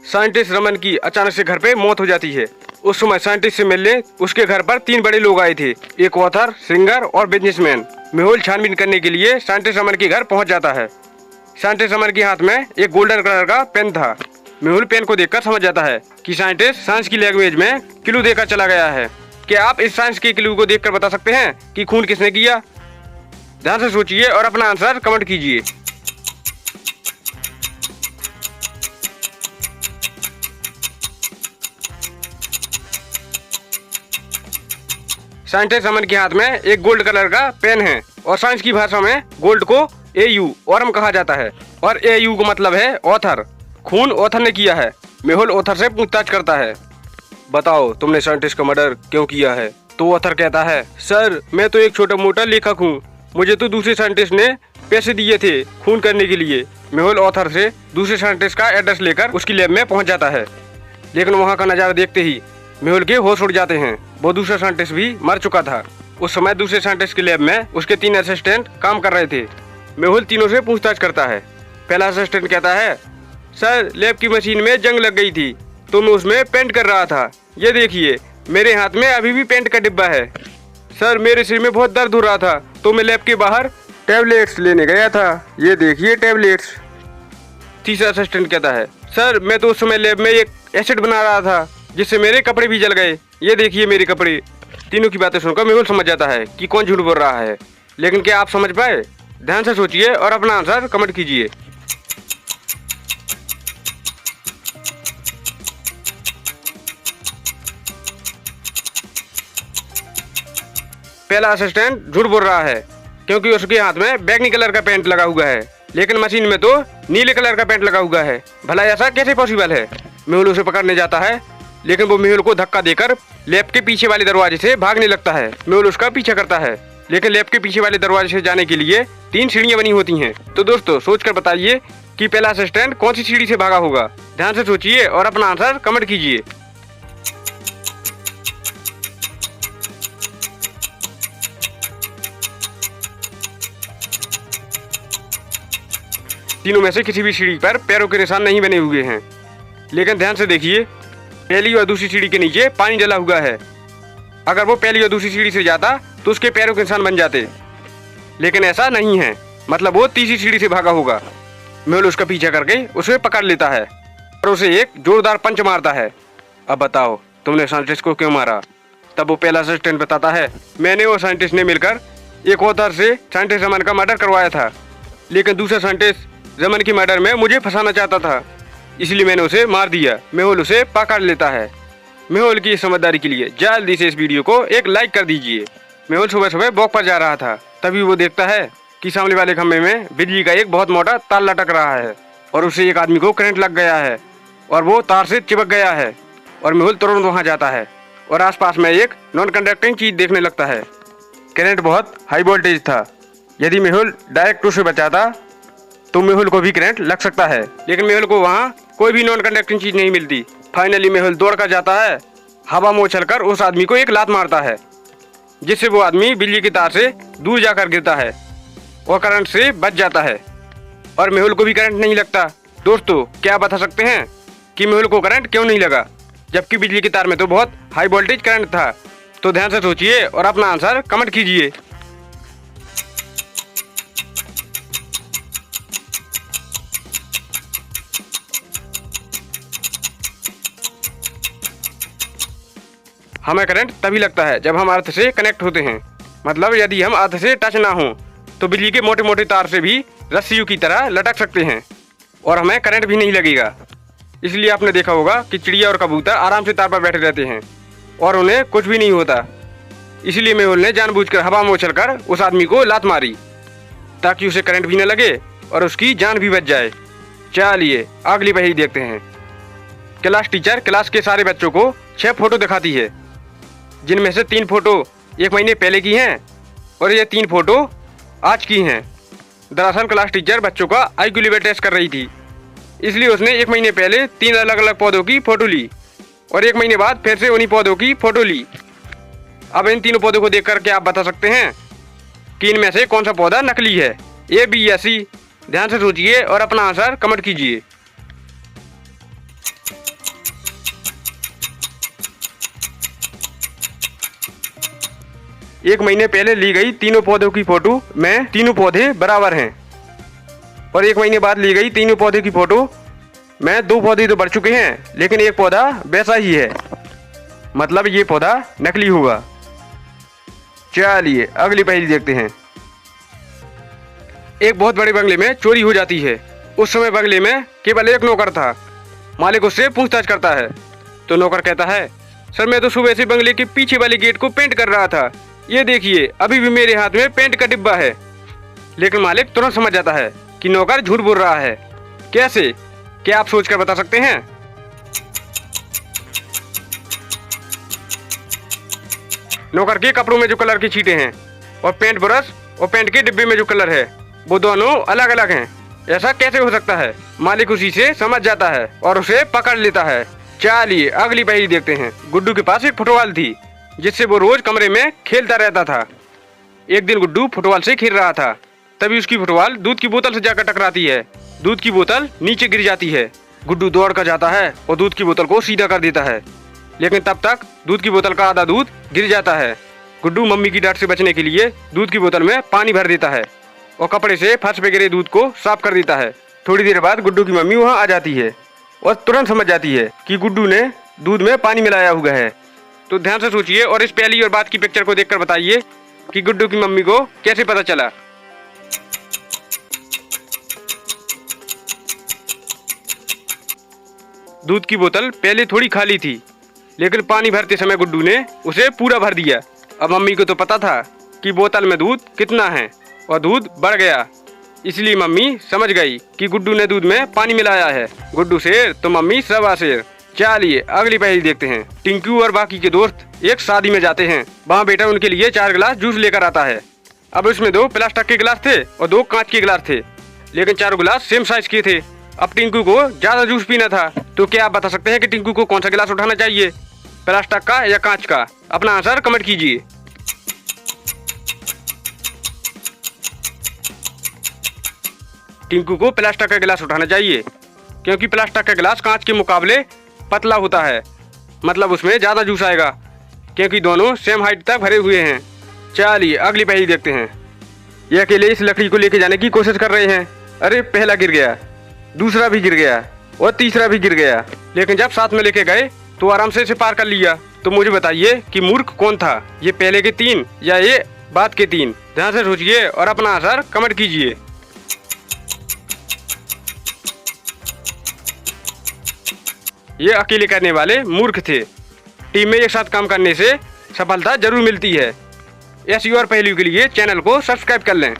Scientist Raman की अचानक से घर पे मौत हो जाती है। उस समय साइंटिस्ट से मिलने उसके घर पर 3 बड़े लोग आए थे, एक ऑथर, सिंगर और बिजनेसमैन। मेहुल छानबीन करने के लिए साइंटिस्ट रमन के घर पहुंच जाता है। साइंटिस्ट रमन के हाथ में एक गोल्डन कलर का पेन था। मेहुल पेन को देखकर समझ जाता है कि साइंटिस्ट साइंस की लैंग्वेज में क्लू देकर चला गया है। क्या आप इस साइंस के क्लू को देखकर बता सकते हैं कि खून किसने किया? ध्यान से सोचिए और अपना आंसर कमेंट कीजिए। साइंटिस्ट रमन के हाथ में एक गोल्ड कलर का पेन है और साइंस की भाषा में गोल्ड को AU ऑरम कहा जाता है और AU का मतलब है ऑथर। खून ऑथर ने किया है। मेहुल ऑथर से पूछताछ करता है, बताओ तुमने साइंटिस्ट का मर्डर क्यों किया है? तो ऑथर कहता है, सर मैं तो एक छोटा मोटा लेखक हूँ, मुझे तो दूसरे साइंटिस्ट ने पैसे दिए थे खून करने के लिए। मेहुल ऑथर से दूसरे साइंटिस्ट का एड्रेस लेकर उसकी लैब में पहुँच जाता है, लेकिन वहाँ का नज़ारा देखते ही मेहुल के होश उड़ जाते हैं। वो दूसरा साइंटिस्ट भी मर चुका था। उस समय दूसरे साइंटिस्ट की लैब में उसके 3 असिस्टेंट काम कर रहे थे। मेहुल तीनों से पूछताछ करता है। पहला असिस्टेंट कहता है, सर लैब की मशीन में जंग लग गई थी तो मैं उसमें पेंट कर रहा था। ये देखिए मेरे हाथ में अभी भी पेंट का डिब्बा है। सर मेरे सिर में बहुत दर्द हो रहा था तो मैं लैब के बाहर टैबलेट्स लेने गया था। ये देखिए टैबलेट्स। तीसरा असिस्टेंट कहता है, सर मैं तो उस समय लैब में एक एसिड बना रहा था जिससे मेरे कपड़े भी जल गए। ये देखिए मेरे कपड़े। तीनों की बातें सुनकर मेहुल समझ जाता है कि कौन झूठ बोल रहा है, लेकिन क्या आप समझ पाए? ध्यान से सोचिए और अपना आंसर कमेंट कीजिए। पहला असिस्टेंट झूठ बोल रहा है क्योंकि उसके हाथ में बैगनी कलर का पेंट लगा हुआ है, लेकिन मशीन में तो नीले कलर का पेंट लगा हुआ है। भला ऐसा कैसे पॉसिबल है? मेहुल उसे पकड़ने जाता है, लेकिन वो मेहुल को धक्का देकर लैब के पीछे वाले दरवाजे से भागने लगता है। मेहुल उसका पीछा करता है, लेकिन लैब के पीछे वाले दरवाजे से जाने के लिए 3 सीढ़ियां बनी होती हैं। तो दोस्तों सोचकर बताइए कि पहला असिस्टेंट कौन सी सीढ़ी से भागा होगा। ध्यान से सोचिए और अपना आंसर कमेंट कीजिए। तीनों में से किसी भी सीढ़ी पर पैरों के निशान नहीं बने हुए हैं, लेकिन ध्यान से देखिए पहली और दूसरी सीढ़ी के नीचे पानी डला हुआ है। अगर वो पहली और दूसरी सीढ़ी से जाता तो उसके पैरों के निशान बन जाते, लेकिन ऐसा नहीं है, मतलब वो तीसरी सीढ़ी से भागा होगा। मेहुल उसका पीछा करके उसे पकड़ लेता है और उसे एक जोरदार पंच मारता है। अब बताओ तुमने साइंटिस्ट को क्यों मारा? तब वो पहला असिस्टेंट बताता है, मैंने और साइंटिस्ट ने मिलकर एक ऑथर से साइंटिस्ट रमन का मर्डर करवाया था, लेकिन दूसरा साइंटिस्ट रमन की मर्डर में मुझे फंसाना चाहता था, इसलिए मैंने उसे मार दिया। मेहुल उसे पकड़ लेता है। मेहुल की समझदारी के लिए जल्दी से इस वीडियो को एक लाइक कर दीजिए। मेहुल सुबह सुबह वॉक पर जा रहा था, तभी वो देखता है कि सामने वाले खंभे में बिजली का एक बहुत मोटा तार लटक रहा है और उससे एक आदमी को करंट लग गया है और वो तार से चिपक गया है। और मेहुल तुरंत वहाँ जाता है और आसपास में एक नॉन कंडक्टिंग चीज देखने लगता है। करंट बहुत हाई वोल्टेज था, यदि मेहुल डायरेक्ट उसे बचाता तो मेहुल को भी करंट लग सकता है, लेकिन मेहुल को वहाँ कोई भी नॉन कंडक्टिंग चीज नहीं मिलती। फाइनली मेहुल दौड़ कर जाता है, हवा में उछलकर उस आदमी को एक लात मारता है, जिससे वो आदमी बिजली की तार से दूर जाकर गिरता है और करंट से बच जाता है और मेहुल को भी करंट नहीं लगता। दोस्तों क्या बता सकते हैं कि मेहुल को करंट क्यों नहीं लगा, जबकि बिजली की तार में तो बहुत हाई वोल्टेज करंट था? तो ध्यान से सोचिए और अपना आंसर कमेंट कीजिए। हमें करंट तभी लगता है जब हम अर्थ से कनेक्ट होते हैं, मतलब यदि हम अर्थ से टच ना हो तो बिजली के मोटे मोटे तार से भी रस्सियों की तरह लटक सकते हैं और हमें करंट भी नहीं लगेगा। इसलिए आपने देखा होगा कि चिड़िया और कबूतर आराम से तार पर बैठे रहते हैं और उन्हें कुछ भी नहीं होता। इसलिए मेहुल ने जानबूझकर हवा में उछलकर उस आदमी को लात मारी ताकि उसे करंट भी न लगे और उसकी जान भी बच जाए। चलिए अगली पहेली देखते हैं। क्लास टीचर क्लास के सारे बच्चों को 6 फोटो दिखाती है, जिनमें से 3 फोटो 1 महीने पहले की हैं और ये 3 फोटो आज की हैं। दरअसल क्लास टीचर बच्चों का IQ लेवल टेस्ट कर रही थी, इसलिए उसने 1 महीने पहले 3 अलग अलग पौधों की फोटो ली और 1 महीने बाद फिर से उन्हीं पौधों की फोटो ली। अब इन तीनों पौधों को देख करके आप बता सकते हैं कि इनमें से कौन सा पौधा नकली है, A, B या C? ध्यान से सोचिए और अपना आंसर कमेंट कीजिए। 1 महीने पहले ली गई तीनों पौधों की फोटो में तीनों पौधे बराबर हैं, और 1 महीने बाद ली गई तीनों पौधे की फोटो में 2 पौधे तो बढ़ चुके हैं लेकिन एक पौधा वैसा ही है, मतलब ये पौधा नकली होगा। चलिए अगली पहेली देखते हैं। एक बहुत बड़े बंगले में चोरी हो जाती है। उस समय बंगले में केवल एक नौकर था। मालिक उससे पूछताछ करता है तो नौकर कहता है, सर मैं तो सुबह से बंगले के पीछे वाले गेट को पेंट कर रहा था, ये देखिए अभी भी मेरे हाथ में पेंट का डिब्बा है। लेकिन मालिक तुरंत समझ जाता है कि नौकर झूठ बोल रहा है। कैसे, क्या आप सोचकर बता सकते हैं? नौकर के कपड़ों में जो कलर की छींटे हैं और पेंट ब्रश और पेंट के डिब्बे में जो कलर है वो दोनों अलग अलग हैं। ऐसा कैसे हो सकता है? मालिक उसी से समझ जाता है और उसे पकड़ लेता है। चलिए अगली पहेली देखते हैं। गुड्डू के पास एक फुटबॉल थी जिससे वो रोज कमरे में खेलता रहता था। एक दिन गुड्डू फुटबॉल से खेल रहा था, तभी उसकी फुटबॉल दूध की बोतल से जाकर टकराती है। दूध की बोतल नीचे गिर जाती है। गुड्डू दौड़ कर जाता है और दूध की बोतल को सीधा कर देता है, लेकिन तब तक दूध की बोतल का आधा दूध गिर जाता है। गुड्डू मम्मी की डांट से बचने के लिए दूध की बोतल में पानी भर देता है और कपड़े से फर्श पे गिरे दूध को साफ कर देता है। थोड़ी देर बाद गुड्डू की मम्मी वहाँ आ जाती है और तुरंत समझ जाती है कि गुड्डू ने दूध में पानी मिलाया हुआ है। तो ध्यान से सोचिए और इस पहली और बात की पिक्चर को देखकर बताइए कि गुड्डू की मम्मी को कैसे पता चला। दूध की बोतल पहले थोड़ी खाली थी, लेकिन पानी भरते समय गुड्डू ने उसे पूरा भर दिया। अब मम्मी को तो पता था कि बोतल में दूध कितना है और दूध बढ़ गया, इसलिए मम्मी समझ गई कि गुड्डू ने दूध में पानी मिलाया है। गुड्डू शेर तो मम्मी सवा शेर। चलिए अगली पहेली देखते हैं। टिंकू और बाकी के दोस्त एक शादी में जाते हैं। वहाँ बेटा उनके लिए 4 गिलास जूस लेकर आता है। अब उसमें 2 प्लास्टिक के गिलास थे और 2 कांच के गिलास थे, लेकिन 4 गिलास सेम साइज के थे। अब टिंकू को ज्यादा जूस पीना था, तो क्या आप बता सकते हैं कि टिंकू को कौन सा गिलास उठाना चाहिए, प्लास्टिक का या कांच का? अपना आंसर कमेंट कीजिए। टिंकू को प्लास्टिक का गिलास उठाना चाहिए, क्योंकि प्लास्टिक का गिलास कांच के मुकाबले पतला होता है, मतलब उसमें ज़्यादा जूस आएगा, क्योंकि दोनों सेम हाइट तक भरे हुए हैं। चलिए अगली पहेली देखते हैं। ये अकेले इस लकड़ी को लेके जाने की कोशिश कर रहे हैं। अरे पहला गिर गया, दूसरा भी गिर गया और तीसरा भी गिर गया, लेकिन जब साथ में लेके गए तो आराम से इसे पार कर लिया। तो मुझे बताइए कि मूर्ख कौन था, ये पहले के 3 या ये बाद के 3? ध्यान से सोचिए और अपना आंसर कमेंट कीजिए। ये अकेले करने वाले मूर्ख थे। टीम में एक साथ काम करने से सफलता जरूर मिलती है। ऐसी और पहेलियों के लिए चैनल को सब्सक्राइब कर लें।